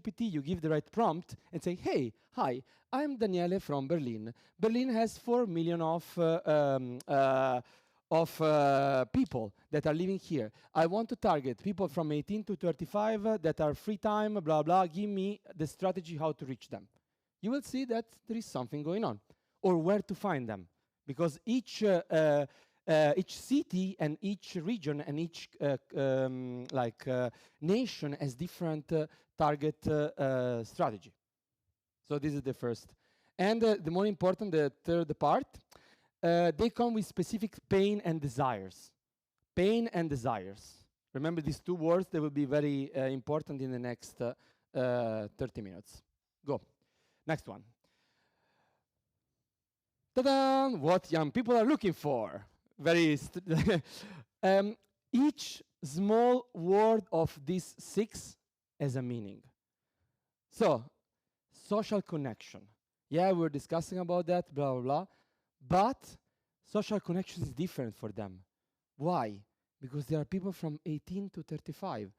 GPT, you give the right prompt and say, hey, hi, I'm Daniele from Berlin. Berlin has 4 million of people that are living here. I want to target people from 18 to 35 that are free time, blah, blah. Give me the strategy how to reach them. You will see that there is something going on, or where to find them, because each city and each region and each nation has different target strategy. So this is the first. And the more important, the third part, they come with specific pain and desires. Pain and desires. Remember these two words, they will be very important in the next 30 minutes. Go. Next one. Ta-da! What young people are looking for. Very each small word of these 6 has a meaning. So, social connection. Yeah, we're discussing about that, blah, blah, blah. But social connection is different for them. Why? Because there are people from 18 to 35.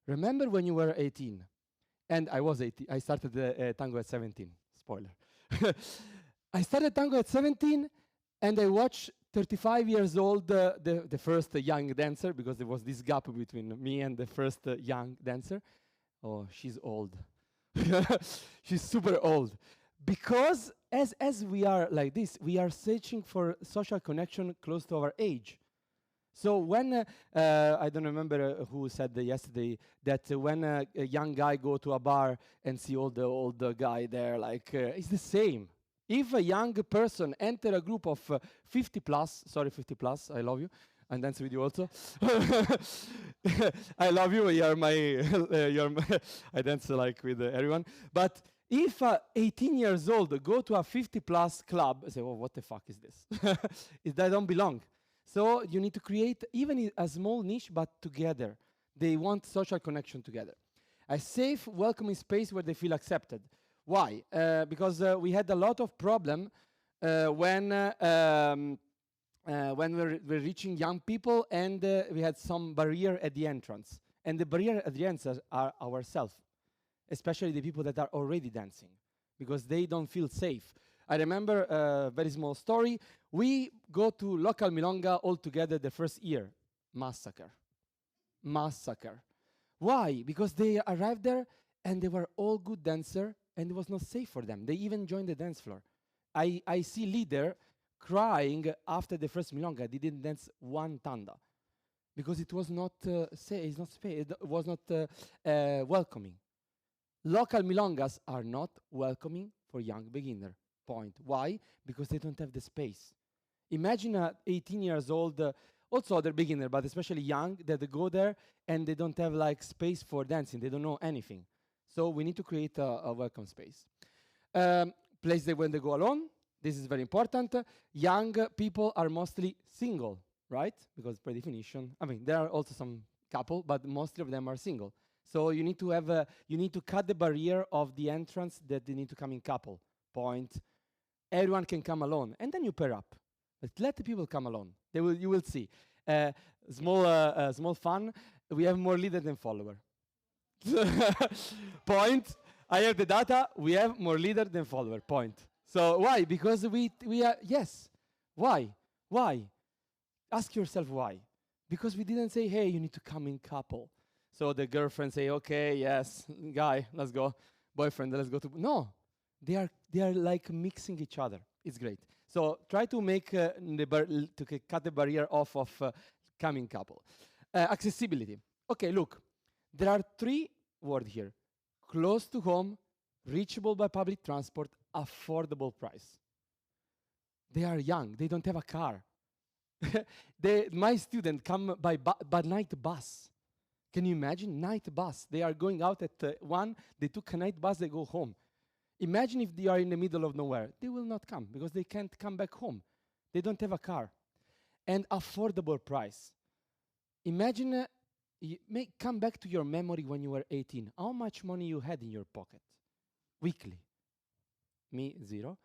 Remember when you were 18? And I was 18. I started Tango at 17. Spoiler. I started Tango at 17, and I watched 35 years old, the first young dancer, because there was this gap between me and the first young dancer. Oh, she's old. She's super old. Because as we are like this, we are searching for social connection close to our age. So when, I don't remember who said yesterday, that when a young guy go to a bar and see all the old guy there, like, it's the same. If a young person enter a group of 50 plus, sorry, 50 plus, I love you, and dance with you also. I love you, you're my, I dance like with everyone. But if 18 years old go to a 50 plus club, I say, oh, what the fuck is this? They don't belong. So you need to create even a small niche, but together. They want social connection together. A safe, welcoming space where they feel accepted. Why? Because we had a lot of problem when we're reaching young people, and we had some barrier at the entrance. And the barrier at the entrance are ourselves, especially the people that are already dancing, because they don't feel safe. I remember a very small story. We go to local milonga all together the first year. Massacre. Massacre. Why? Because they arrived there and they were all good dancers, and it was not safe for them. They even joined the dance floor. I see leader crying after the first milonga. They didn't dance one tanda because it was not safe. It was not welcoming. Local milongas are not welcoming for young beginner. Point. Why? Because they don't have the space. Imagine a 18 years old, also other beginner, but especially young, that they go there and they don't have like space for dancing. They don't know anything. So we need to create a welcome space. Place when they go alone. This is very important. Young people are mostly single, right? Because per definition, I mean, there are also some couple, but mostly of them are single. So you need to have you need to cut the barrier of the entrance that they need to come in couple. Point. Everyone can come alone, and then you pair up. But let the people come alone. You will see. Small fun. We have more leader than follower. Point. I have the data. We have more leader than follower. Point. So why? Because we are, yes. Why? Why? Ask yourself why. Because we didn't say, hey, you need to come in couple. So the girlfriend say, okay, yes, guy, let's go. Boyfriend, let's go to. No, they are like mixing each other. It's great. So try to make to cut the barrier off of coming couple. Accessibility. Okay, look, there are 3 words here: close to home, reachable by public transport, affordable price. They are young. They don't have a car. My student come by night bus. Can you imagine? Night bus. They are going out at 1. They took a night bus. They go home. Imagine if they are in the middle of nowhere. They will not come because they can't come back home. They don't have a car. And affordable price. Imagine, come back to your memory when you were 18. How much money you had in your pocket? Weekly. Me, 0.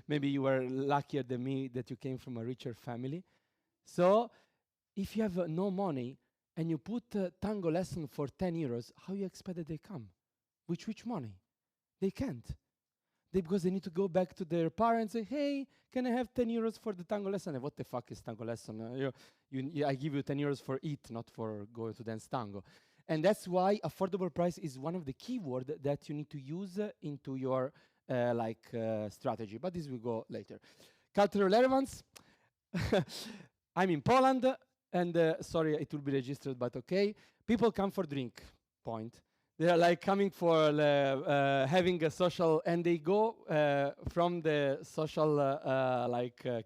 Maybe you were luckier than me that you came from a richer family. So if you have no money and you put a tango lesson for 10 euros, how you expect that they come? With which money? They can't. Because they need to go back to their parents and say, hey, can I have 10 euros for the tango lesson? And what the fuck is tango lesson? I give you 10 euros for it, not for going to dance tango. And that's why affordable price is one of the keywords that you need to use into your strategy. But this will go later. Cultural relevance. I'm in Poland, and sorry, it will be registered, but okay. People come for drink, point. They are like coming for having a social, and they go from the social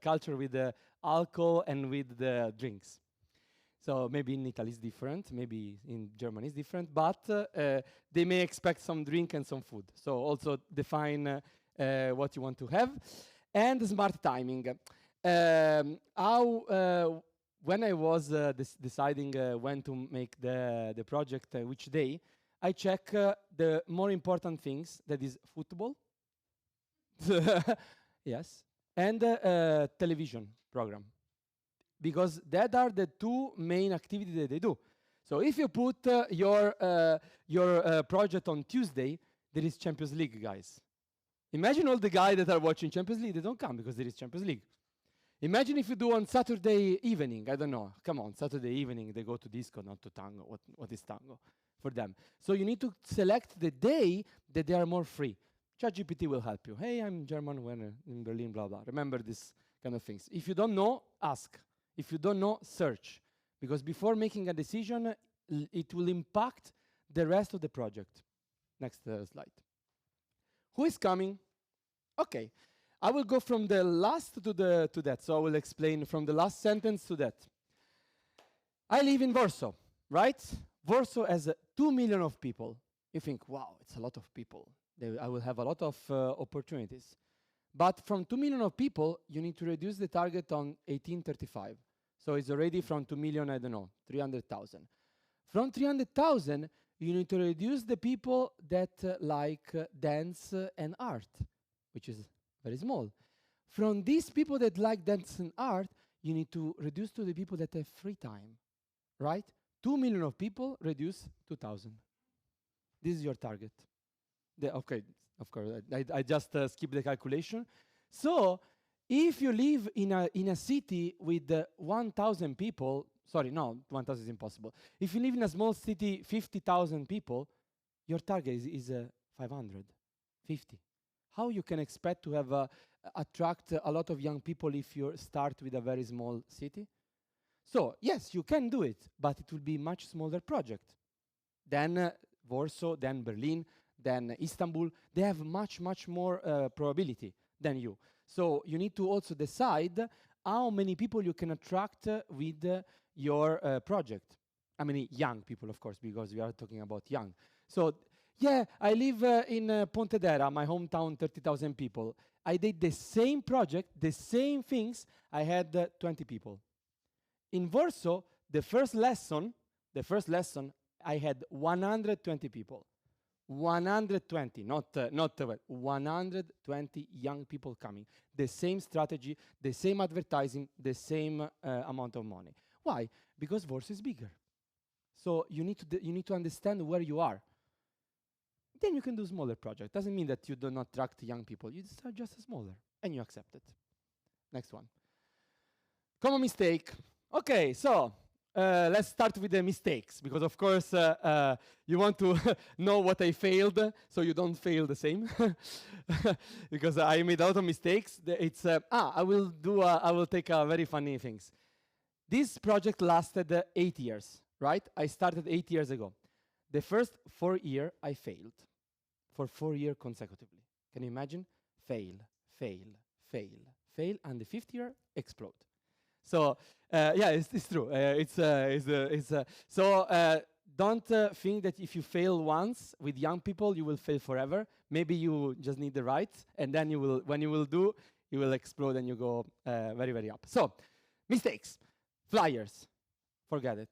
culture with the alcohol and with the drinks. So maybe in Italy it's different, maybe in Germany it's different, but they may expect some drink and some food. So also define what you want to have. And smart timing. When I was deciding when to make the project, which day, I check the more important things, that is football, yes, and television program. Because that are the two main activities that they do. So if you put your project on Tuesday, there is Champions League, guys. Imagine all the guys that are watching Champions League, they don't come because there is Champions League. Imagine if you do on Saturday evening, I don't know, come on, Saturday evening, they go to disco, not to tango. What is tango for them? So you need to select the day that they are more free. ChatGPT will help you. Hey, I'm German when in Berlin, blah, blah. Remember this kind of things. If you don't know, ask. If you don't know, search. Because before making a decision, it will impact the rest of the project. Next slide. Who is coming? Okay. I will go from the last to that. So I will explain from the last sentence to that. I live in Warsaw, right? Warsaw has 2 million of people. You think, wow, it's a lot of people. I will have a lot of opportunities. But from 2 million of people, you need to reduce the target on 1835. So it's already from 2 million, I don't know, 300,000. From 300,000, you need to reduce the people that like dance and art, which is very small. From these people that like dance and art, you need to reduce to the people that have free time, right? 2 million of people, reduce 2,000. This is your target. Okay, of course, I just skipped the calculation. So if you live in a city with 1,000 people, sorry, no, 1,000 is impossible. If you live in a small city, 50,000 people, your target is 550. How you can expect to have attract a lot of young people if you start with a very small city? So yes, you can do it, but it will be a much smaller project than Warsaw, than Berlin, than Istanbul. They have much, much more probability than you. So you need to also decide how many people you can attract with your project. How many young people, of course, because we are talking about young. So yeah, I live in Pontedera, my hometown, 30,000 people. I did the same project, the same things. I had 20 people. In Warsaw, the first lesson, I had 120 people. 120, not 120 young people coming. The same strategy, the same advertising, the same amount of money. Why? Because Warsaw is bigger. So you need to understand where you are. Then you can do smaller project. Doesn't mean that you do not attract young people. You start just smaller, and you accept it. Next one. Common mistake. Okay, so let's start with the mistakes, because of course you want to know what I failed, so you don't fail the same. Because I made a lot of mistakes. It's I will take very funny things. This project lasted 8 years, right? I started 8 years ago. The first 4 years I failed for 4 years consecutively. Can you imagine? Fail, fail, fail, fail, and the 5th year explode. So yeah, it's true. So don't think that if you fail once with young people, you will fail forever. Maybe you just need the right, and then you will, when you will do, you will explode and you go very, very up. So mistakes, flyers, forget it.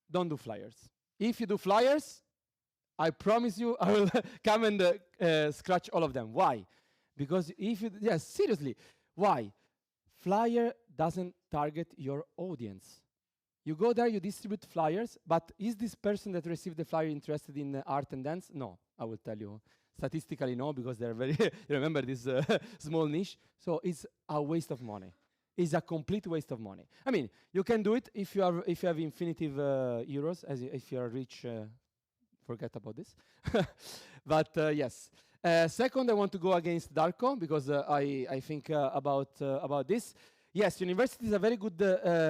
Don't do flyers. If you do flyers, I promise you, I will come and scratch all of them. Why? Because if you, yes, seriously, why? Flyer doesn't target your audience. You go there, you distribute flyers, but is this person that received the flyer interested in art and dance? No, I will tell you. Statistically, no, because they're very, you remember this small niche. So it's a waste of money. It's a complete waste of money. I mean, you can do it if you have infinitive euros, if you are rich. Forget about this. But yes. Second, I want to go against Darko because I think about this. Yes, university is a very good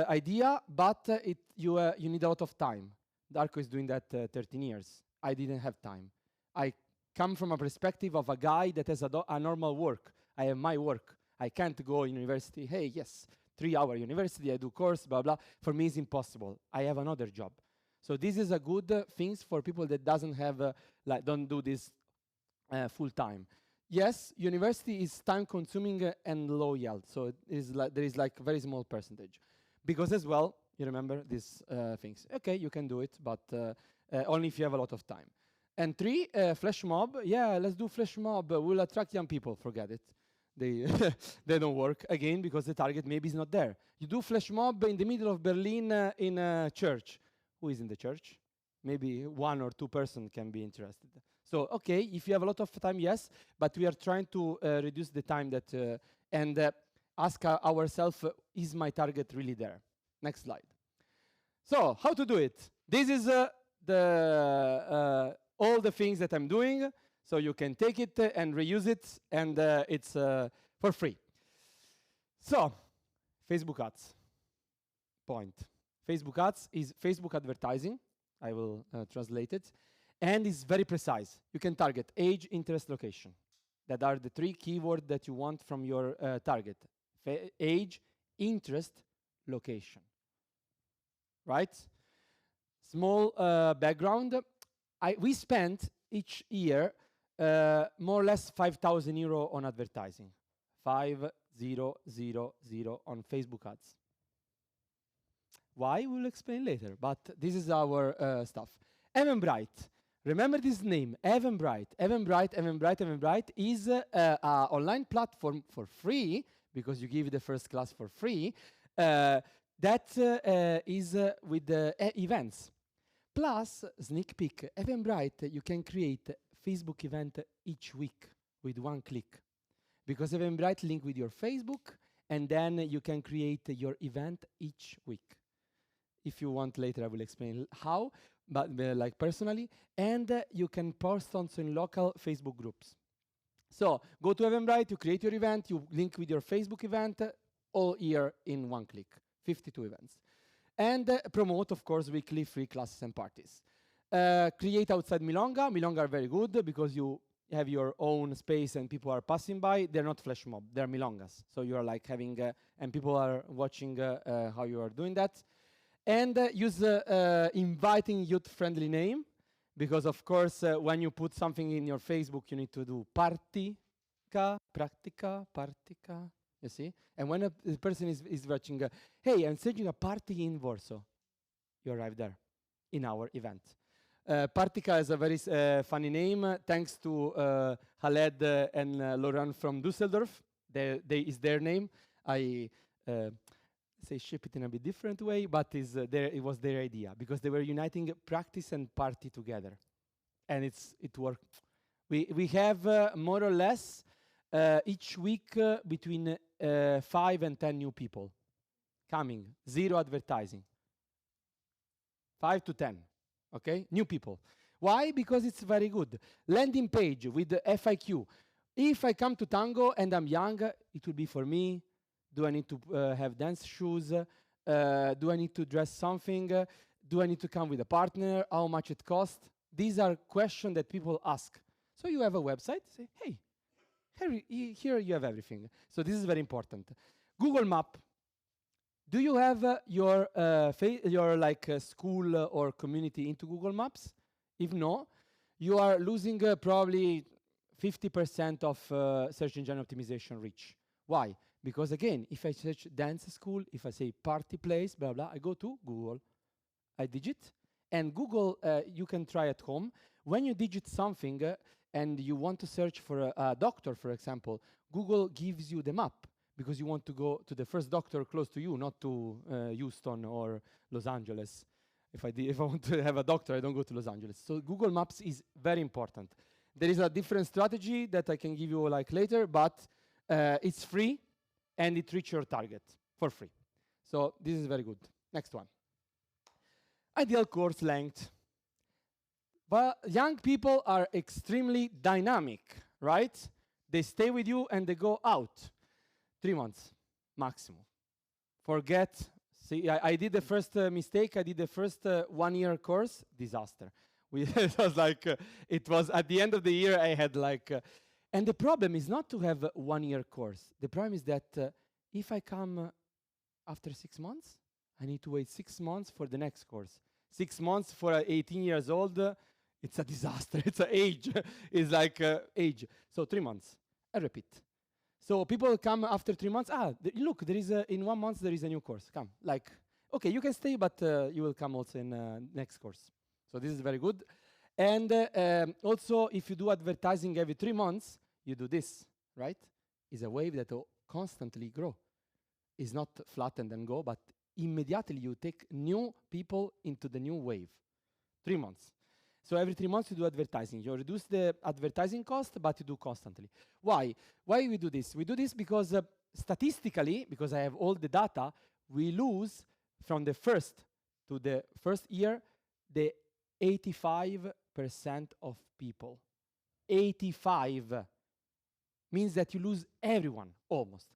idea, but you need a lot of time. Darko is doing that 13 years. I didn't have time. I come from a perspective of a guy that has a normal work. I have my work. I can't go university. Hey, yes, 3-hour university, I do course, blah, blah. For me, it's impossible. I have another job. So this is a good thing for people that doesn't have, don't do this full time. Yes, university is time consuming and low yield. So there is like very small percentage. Because as well, you remember these things. Okay, you can do it, but only if you have a lot of time. And 3, flash mob. Yeah, let's do flash mob. We'll attract young people. Forget it. They they don't work again because the target maybe is not there. You do flash mob in the middle of Berlin in a church. Who is in the church? Maybe 1 or 2 person can be interested. So okay, if you have a lot of time, yes, but we are trying to reduce the time that and ask ourselves, is my target really there? Next slide. So how to do it? This is all the things that I'm doing. So you can take it and reuse it, and it's for free. So, Facebook ads. Point. Facebook ads is Facebook advertising. I will translate it. And it's very precise. You can target age, interest, location. That are the 3 keywords that you want from your target. Age, interest, location. Right? Small background. We spent each year more or less 5,000 euro on advertising. 5,000 on Facebook ads. Why? We'll explain later, but this is our stuff. Eventbrite. Remember this name, Eventbrite. Eventbrite is an online platform for free, because you give the first class for free, that is with the events. Plus, sneak peek, Eventbrite, you can create Facebook event each week with 1 click. Because Eventbrite link with your Facebook, and then you can create your event each week. If you want later, I will explain how, but like personally. And you can post also in local Facebook groups. So go to Eventbrite, you create your event, you link with your Facebook event, all year in 1 click, 52 events. And promote, of course, weekly free classes and parties. Create outside Milonga. Milonga are very good because you have your own space and people are passing by. They're not flash mob, they're Milongas. So you are like having, and people are watching how you are doing that. And use inviting youth-friendly name, because of course, when you put something in your Facebook, you need to do partica, you see? And when a person is watching, hey, I'm staging a party in Warsaw, you arrive there in our event. Partica is a very funny name, thanks to Khaled and Laurent from Düsseldorf. Is their name. I say ship it in a bit different way, but it was their idea, because they were uniting practice and party together. And it worked. We have more or less each week between 5 and 10 new people coming, 0 advertising. 5 to 10, okay? New people. Why? Because it's very good. Landing page with the FIQ. If I come to Tango and I'm young, it will be for me. Do I need to have dance shoes? Do I need to dress something? Do I need to come with a partner? How much it costs? These are questions that people ask. So you have a website, say, hey, here you have everything. So this is very important. Google Map. Do you have your school or community into Google Maps? If no, you are losing probably 50% of search engine optimization reach. Why? Because again, if I search dance school, if I say party place, blah, blah, I go to Google. I digit. And Google, you can try at home. When you digit something and you want to search for a doctor, for example, Google gives you the map. because you want to go to the first doctor close to you, not to Houston or Los Angeles. If I want to have a doctor, I don't go to Los Angeles. So Google Maps is very important. There is a different strategy that I can give you like later, but it's free and it reaches your target for free. So this is very good. Next one. Ideal course length. But young people are extremely dynamic, right? They stay with you and they go out. 3 months, maximum. Forget. See, I did the first mistake. I did the first 1 year course. Disaster. It was like, it was at the end of the year, I had like, and the problem is not to have a 1 year course. The problem is that if I come after 6 months, I need to wait 6 months for the next course. 6 months for 18 years old, it's a disaster. It's an age. It's like age. So 3 months. I repeat. So people come after 3 months. Look, there is in 1 month there is a new course. Come, like, okay, you can stay, but you will come also in next course. So this is very good. And also, if you do advertising every 3 months, you do this, right? It's a wave that will constantly grow. It's not flat and then go, but immediately you take new people into the new wave. 3 months. So every 3 months you do advertising. You reduce the advertising cost, but you do constantly. Why? Why we do this? We do this because statistically, because I have all the data, we lose from the first to the first year the 85% of people. 85 means that you lose everyone, almost.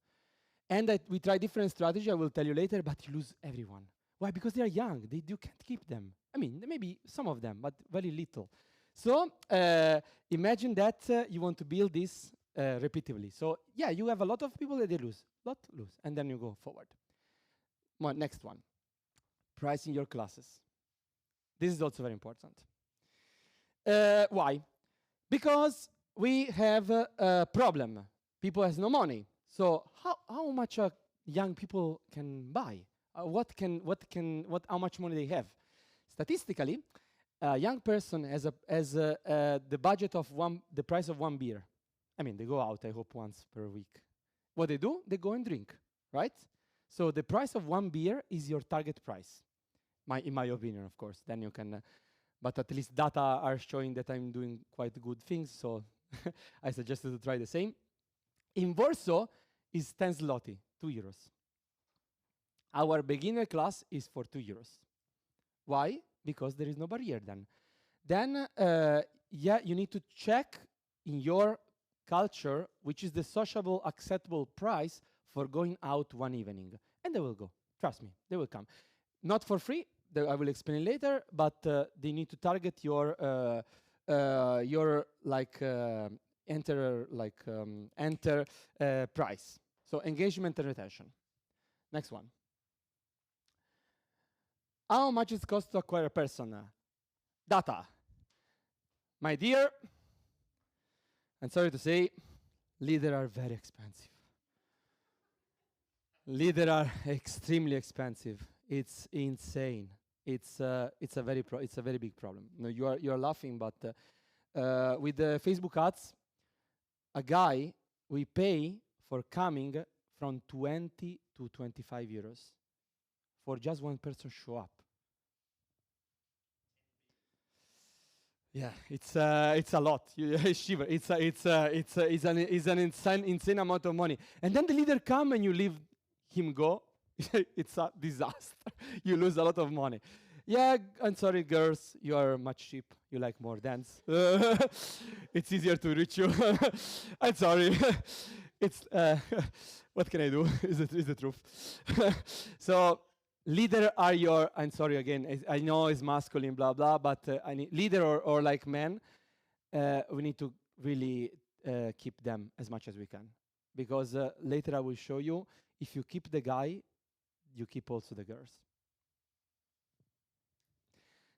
And that we try different strategy, I will tell you later, but you lose everyone. Why? Because they are young. You can't keep them. I mean, maybe some of them, but very little. So imagine that you want to build this repeatedly. So yeah, you have a lot of people that they lose, and then you go forward. Next one, pricing your classes. This is also very important. Why? Because we have a problem. People has no money. So how much young people can buy? How much money they have? Statistically, a young person has the budget of the price of 1 beer. I mean, they go out, I hope, once per week. What they do? They go and drink, right? So the price of 1 beer is your target price, in my opinion, of course. Then you can, but at least data are showing that I'm doing quite good things, so I suggested to try the same. In Warsaw is 10 zloty, 2 euros. Our beginner class is for 2 euros. Why? Because there is no barrier then. Then, yeah, you need to check in your culture which is the sociable acceptable price for going out one evening. And they will go. Trust me, they will come. Not for free, I will explain later, but they need to target your enter price. So engagement and retention. Next one. How much it costs to acquire a person? Data. My dear, I'm sorry to say, leaders are very expensive. Leaders are extremely expensive. It's insane. It's a very big problem. No, you are laughing, but with the Facebook ads, a guy we pay for coming from 20 to 25 euros for just one person show up. Yeah, it's a lot. Shiver. It's an insane amount of money. And then the leader come and you leave him go. It's a disaster. You lose a lot of money. Yeah, I'm sorry, girls. You are much cheap. You like more dance. It's easier to reach you. I'm sorry. It's what can I do? Is the truth. So. Leader are your, I'm sorry again, I know it's masculine, blah, blah, but I need leader or like men, we need to really keep them as much as we can. Because later I will show you, if you keep the guy, you keep also the girls.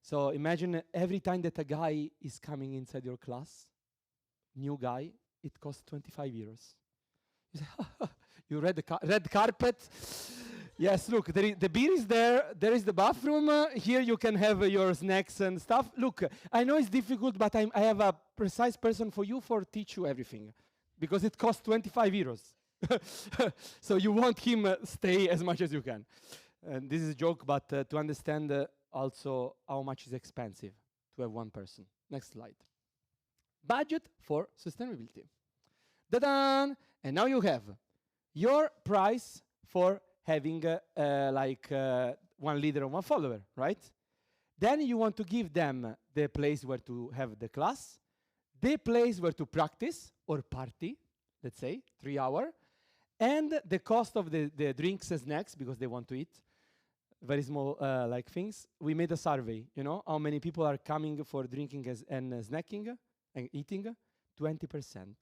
So imagine every time that a guy is coming inside your class, new guy, it costs 25 euros. You say, you read the red carpet. Yes, look, the beer is there. There is the bathroom. Here you can have your snacks and stuff. Look, I know it's difficult, but I have a precise person for you for teach you everything. Because it costs 25 euros. So you want him stay as much as you can. And this is a joke, but to understand also how much is expensive to have one person. Next slide. Budget for sustainability. Da-da! And now you have your price for having 1 leader and 1 follower, right? Then you want to give them the place where to have the class, the place where to practice or party, let's say, 3 hours, and the cost of the drinks and snacks because they want to eat. Very small things. We made a survey, you know, how many people are coming for drinking and snacking and eating? 20%.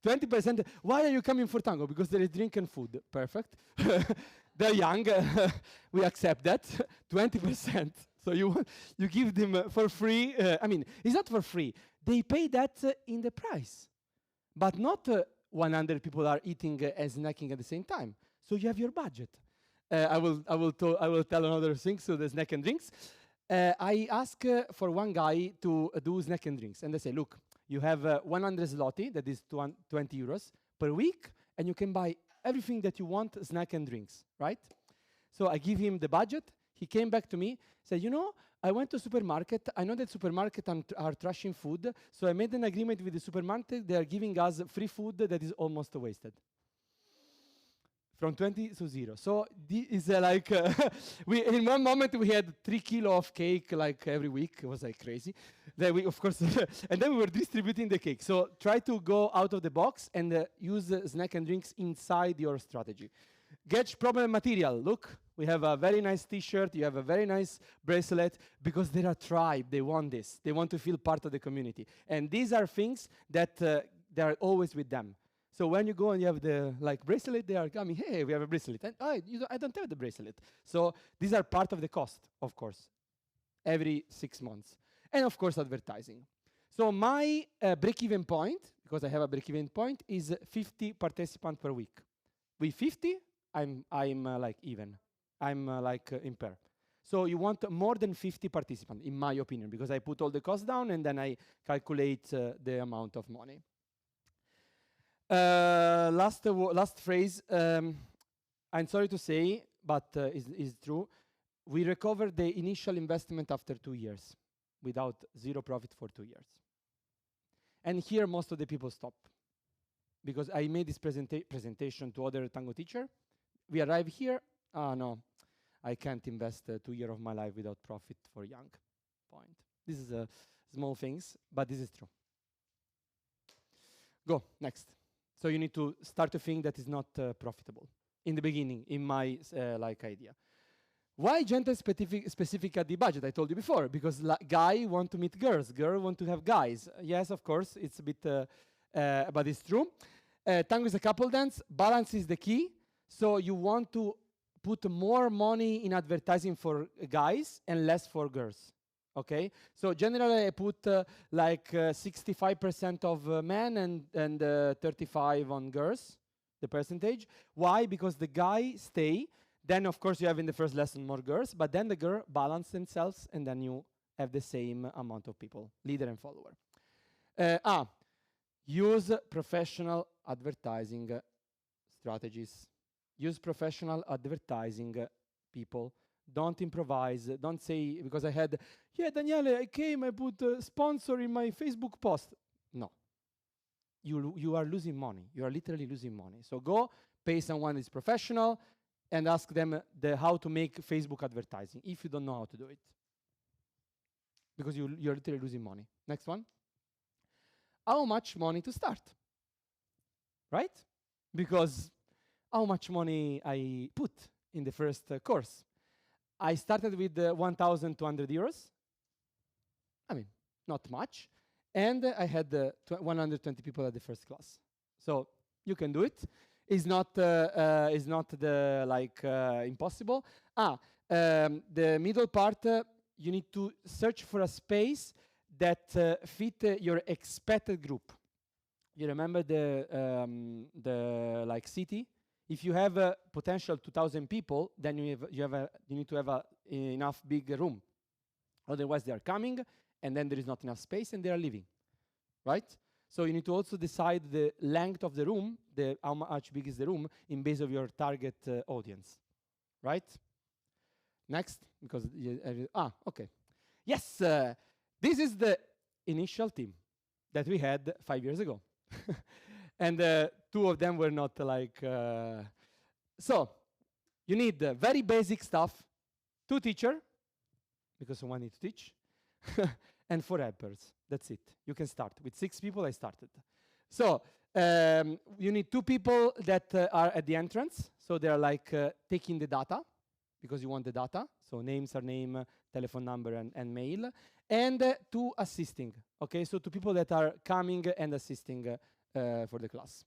20%. Why are you coming for Tango? Because there is drink and food. Perfect. They're young. We accept that. 20%. So you give them for free. I mean, it's not for free. They pay that in the price. But not 100 people are eating and snacking at the same time. So you have your budget. I will tell another thing. So the snack and drinks. I ask for one guy to do snack and drinks, and they say, look, you have 100 zloty, that is 20 euros per week, and you can buy everything that you want, snack and drinks, right? So I give him the budget. He came back to me, said, you know, I went to supermarket. I know that supermarkets are trashing food, so I made an agreement with the supermarket. They are giving us free food that is almost wasted. From 20 to 0. So this is we in one moment we had 3 kilos of cake like every week. It was like crazy. Then we, of course, and then we were distributing the cake. So try to go out of the box and use snack and drinks inside your strategy. Get problem material. Look, we have a very nice T-shirt. You have a very nice bracelet because they're a tribe. They want this. They want to feel part of the community. And these are things that they are always with them. So when you go and you have the bracelet, they are coming, hey, we have a bracelet. And I don't have the bracelet. So these are part of the cost, of course, every 6 months. And of course, advertising. So my break-even point, because I have a break-even point, is 50 participants per week. With 50, I'm even. I'm in pair. So you want more than 50 participants, in my opinion, because I put all the costs down and then I calculate the amount of money. Last phrase. I'm sorry to say, but is true. We recovered the initial investment after 2 years, without 0 profit for 2 years. And here, most of the people stop, because I made this presentation to other Tango teacher. We arrive here. No, I can't invest 2 years of my life without profit for young. Point. This is small things, but this is true. Go next. So you need to start to think that is not profitable in the beginning, in my idea. Why gender specific at the budget? I told you before, because guy want to meet girls, girl want to have guys. Yes, of course, it's a bit, but it's true. Tango is a couple dance. Balance is the key. So you want to put more money in advertising for guys and less for girls. Okay, so generally I put 65% of men and 35 on girls, the percentage. Why? Because the guy stay. Then of course you have in the first lesson more girls, but then the girl balance themselves, and then you have the same amount of people, leader and follower. Use professional advertising strategies. Use professional advertising people. Don't improvise. Don't say, because I had, yeah, Daniele, I came, I put a sponsor in my Facebook post. No. You are losing money. You are literally losing money. So go pay someone who is professional and ask them how to make Facebook advertising if you don't know how to do it. Because you're literally losing money. Next one. How much money to start? Right? Because how much money I put in the first course? I started with 1,200 euros. I mean, not much. And I had 120 people at the first class. So you can do it. It's not impossible. The middle part, you need to search for a space that fit your expected group. You remember the city? If you have a potential 2,000 people, then you need to have enough big room. Otherwise, they are coming, and then there is not enough space, and they are leaving, right? So you need to also decide the length of the room, how much big is the room, in base of your target audience, right? Next, because okay. Yes, this is the initial team that we had 5 years ago. And 2 of them were not like... So, you need very basic stuff, 2 teachers, because someone needs to teach, and 4 helpers. That's it. You can start. With 6 people, I started. So, you need 2 people that are at the entrance. So they are like taking the data, because you want the data. So name, surname, telephone number, and mail. And 2 assisting. Okay, so 2 people that are coming and assisting for the class.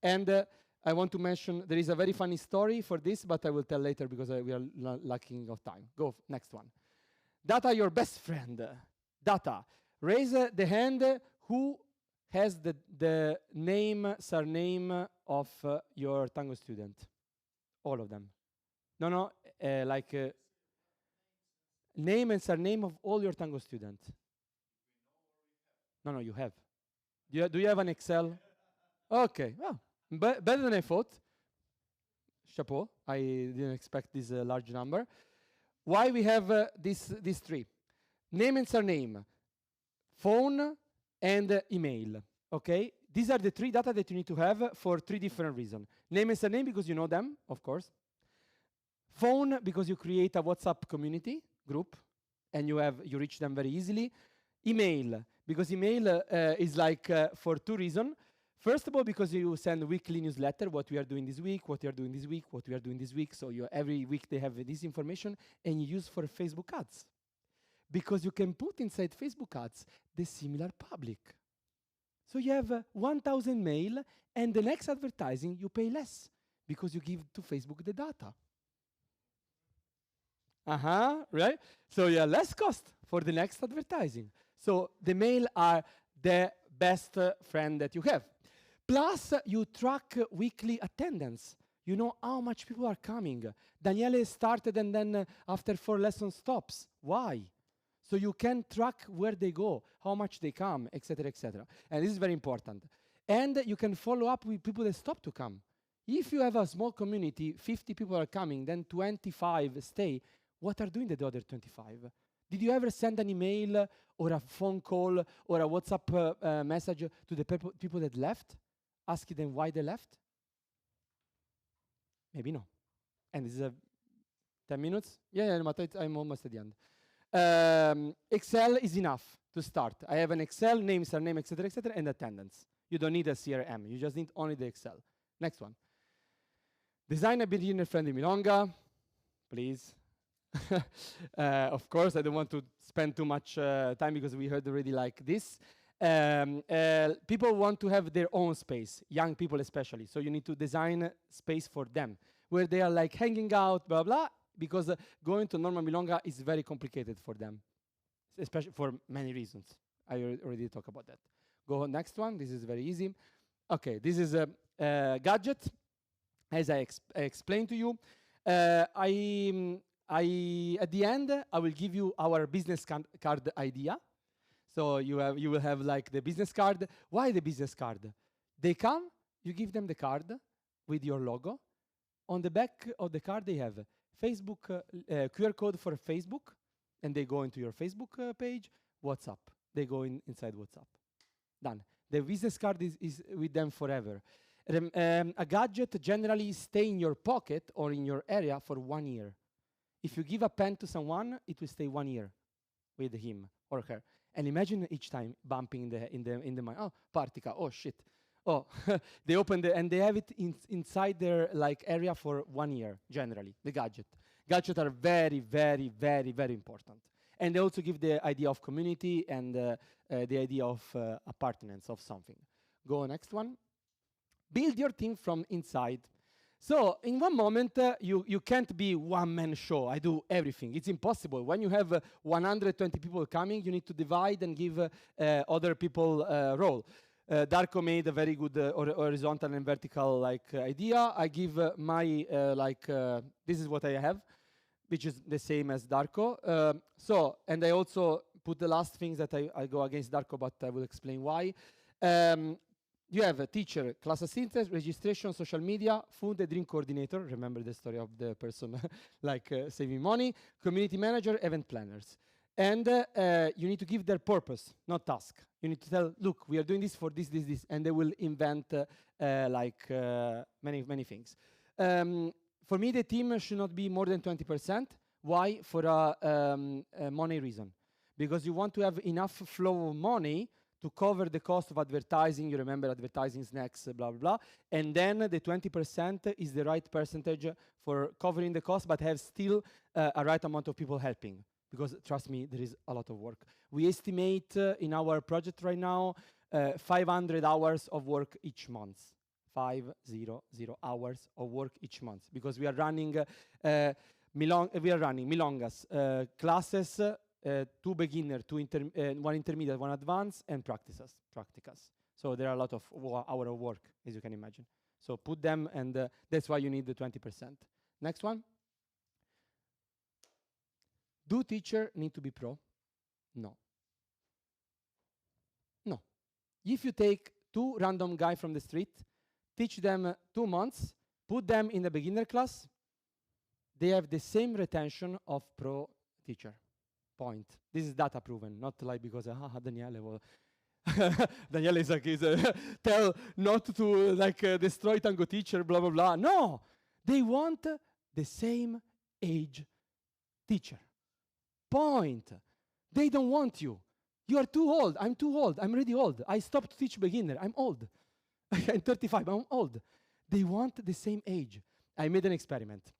And I want to mention, there is a very funny story for this, but I will tell later because we are lacking of time. Go, next one. Data, your best friend. Data. Raise the hand who has the name, surname of your Tango student. All of them. No, name and surname of all your Tango students. No, you have. Do you have an Excel? Okay, well, better than I thought. Chapeau, I didn't expect this large number. Why we have these 3? Name and surname, phone, and email, okay? These are the 3 data that you need to have for 3 different reasons. Name and surname, because you know them, of course. Phone, because you create a WhatsApp community group, and you reach them very easily. Email, because email is like for 2 reasons. First of all, because you send weekly newsletter, what we are doing this week, what we are doing this week, what we are doing this week. So every week they have this information, and you use for Facebook ads. Because you can put inside Facebook ads the similar public. So you have 1,000 mail, and the next advertising you pay less, because you give to Facebook the data. Right? So you have less cost for the next advertising. So the mail are the best friend that you have. Plus, you track weekly attendance. You know how much people are coming. Daniele started and then after 4 lessons stops. Why? So you can track where they go, how much they come, etc., etc. And this is very important. And you can follow up with people that stop to come. If you have a small community, 50 people are coming, then 25 stay, what are doing the other 25? Did you ever send an email or a phone call or a WhatsApp message to the people that left, asking them why they left? Maybe no. And this is 10 minutes? Yeah, but I'm almost at the end. Excel is enough to start. I have an Excel, name, surname, etc., etc., and attendance. You don't need a CRM. You just need only the Excel. Next one. Design a beginner-friendly milonga, please. Of course, I don't want to spend too much time because we heard already like this. People want to have their own space, young people especially. So you need to design space for them, where they are like hanging out, blah, blah, because going to normal milonga is very complicated for them, especially for many reasons. I already talked about that. Go on next one. This is very easy. Okay, this is a gadget. As I explained to you, at the end, I will give you our business card idea. So you will have like the business card. Why the business card? They come, you give them the card with your logo. On the back of the card, they have Facebook QR code for Facebook, and they go into your Facebook page. WhatsApp, they go inside WhatsApp. Done. The business card is with them forever. A gadget generally stay in your pocket or in your area for 1 year. If you give a pen to someone, it will stay 1 year with him or her. And imagine each time bumping in the mind. Oh, Partica. Oh shit. Oh, they open and they have it inside their like area for 1 year. Generally, the gadget. Gadgets are very, very, very, very important. And they also give the idea of community and the idea of appartenance of something. Go next one. Build your team from inside. So in one moment, you can't be one-man show. I do everything. It's impossible. When you have 120 people coming, you need to divide and give other people a role. Darko made a very good horizontal and vertical like idea. I give my this is what I have, which is the same as Darko. And I also put the last things that I go against Darko, but I will explain why. You have a teacher, class assistant, registration, social media, food and drink coordinator. Remember the story of the person saving money, community manager, event planners. And you need to give their purpose, not task. You need to tell, look, we are doing this for this, this, this, and they will invent many things. For me, the team should not be more than 20%. Why? For a money reason. Because you want to have enough flow of money to cover the cost of advertising. You remember advertising, snacks, blah, blah, blah. And then the 20% is the right percentage for covering the cost, but have still a right amount of people helping. Because trust me, there is a lot of work. We estimate in our project right now 500 hours of work each month. 500 hours of work each month. Because we are running milongas classes, 2 beginner, 1 intermediate, 1 advanced, and practicas. So there are a lot of hours of work, as you can imagine. So put them, and that's why you need the 20%. Next one. Do teacher need to be pro? No. No. If you take 2 random guys from the street, teach them 2 months, put them in the beginner class, they have the same retention of pro teacher. Point. This is data proven, not like because Daniele Daniele is tell not to destroy Tango teacher, blah blah blah. No, they want the same age teacher. Point. They don't want you. You are too old. I'm too old. I'm really old. I stopped to teach beginner. I'm old. I'm 35. I'm old. They want the same age. I made an experiment.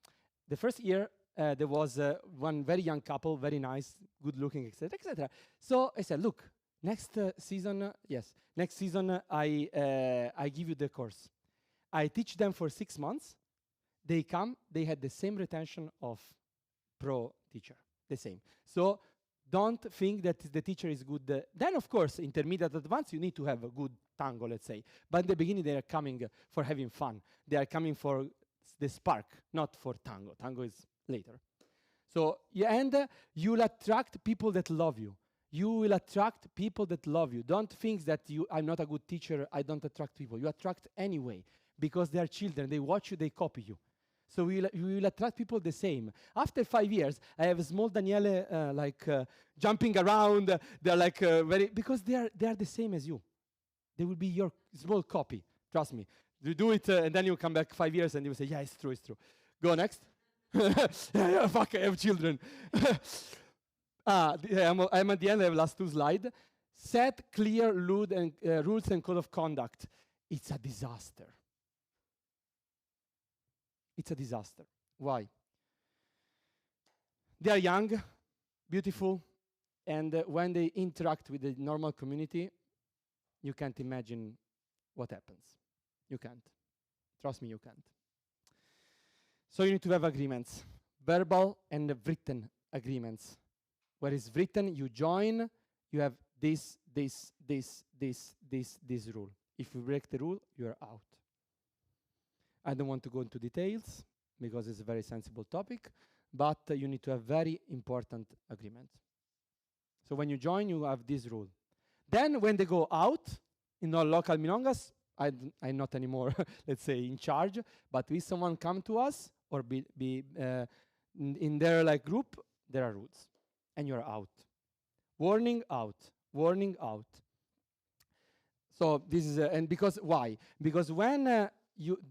The first year, there was one very young couple, very nice, good looking, etc., etc. So I said, look, next season, I give you the course. I teach them for 6 months. They come, they had the same retention of pro teacher, the same. So don't think that the teacher is good. Then, of course, intermediate, advanced, you need to have a good tango, let's say. But in the beginning, they are coming for having fun. They are coming for the spark, not for tango. Tango is later. So, you will attract people that love you. You will attract people that love you. Don't think that I'm not a good teacher, I don't attract people. You attract anyway, because they are children. They watch you, they copy you. So we will attract people the same. After 5 years, I have a small Daniele jumping around. They're because they are the same as you. They will be your small copy. Trust me. You do it, and then you come back 5 years, and you say, "Yeah, it's true, it's true." Go next. Yeah, fuck, I have children. I'm at the end. I have last 2 slides. Set clear rules and code of conduct. It's a disaster. It's a disaster. Why? They are young, beautiful, and when they interact with the normal community, you can't imagine what happens. You can't. Trust me, you can't. So you need to have agreements, verbal and written agreements. Where it's written, you join, you have this rule. If you break the rule, you're out. I don't want to go into details because it's a very sensible topic, but you need to have very important agreements. So when you join, you have this rule. Then when they go out, in our local milongas, I'm not anymore, let's say, in charge, but if someone come to us or be in their group, there are rules, and you're out. Warning out, warning out. So this is, and because, why? Because when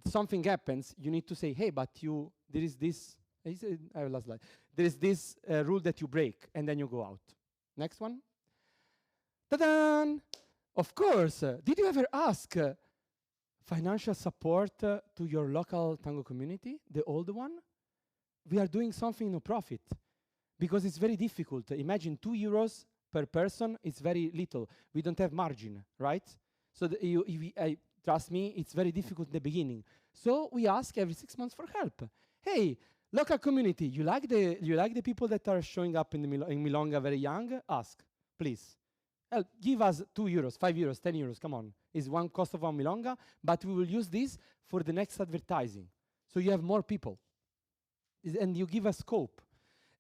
something happens, you need to say, hey, but there is this, I have last slide. There is this rule that you break, and then you go out. Next one. Ta-da! Of course, did you ever ask financial support to your local tango community, the old one? We are doing something no profit, because it's very difficult. Imagine 2 euros per person, it's very little. We don't have margin, right? So trust me, it's very difficult in the beginning. So we ask every 6 months for help. Hey, local community, you like the people that are showing up in Milonga very young? Ask, please. Give us 2 euros, 5 euros, 10 euros, come on. It's one cost of one Milonga, but we will use this for the next advertising. So you have more people. And you give us scope.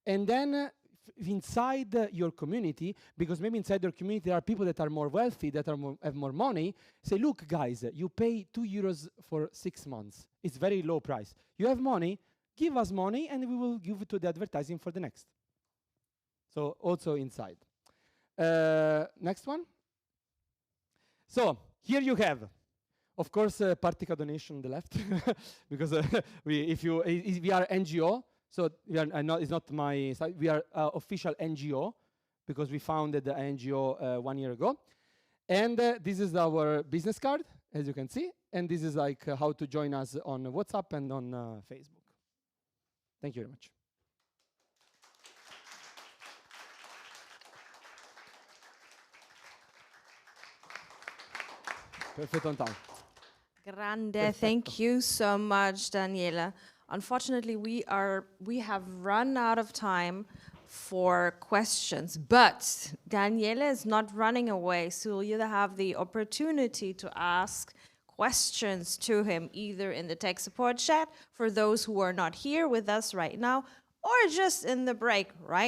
And then inside your community, because maybe inside your community there are people that are more wealthy, that are have more money. Say, look, guys, you pay €2 for 6 months. It's very low price. You have money, give us money, and we will give it to the advertising for the next. So also inside. Next one. So here you have, of course, Partica donation on the left, because we are NGO. So we are not, it's not my side. We are official NGO because we founded the NGO 1 year ago. And this is our business card, as you can see. And this is like how to join us on WhatsApp and on Facebook. Thank you very much. Perfect on time. Grande, Perfetto. thank you so much, Daniele. Unfortunately, we have run out of time for questions, but Daniele is not running away, so you have the opportunity to ask questions to him, either in the tech support chat for those who are not here with us right now, or just in the break right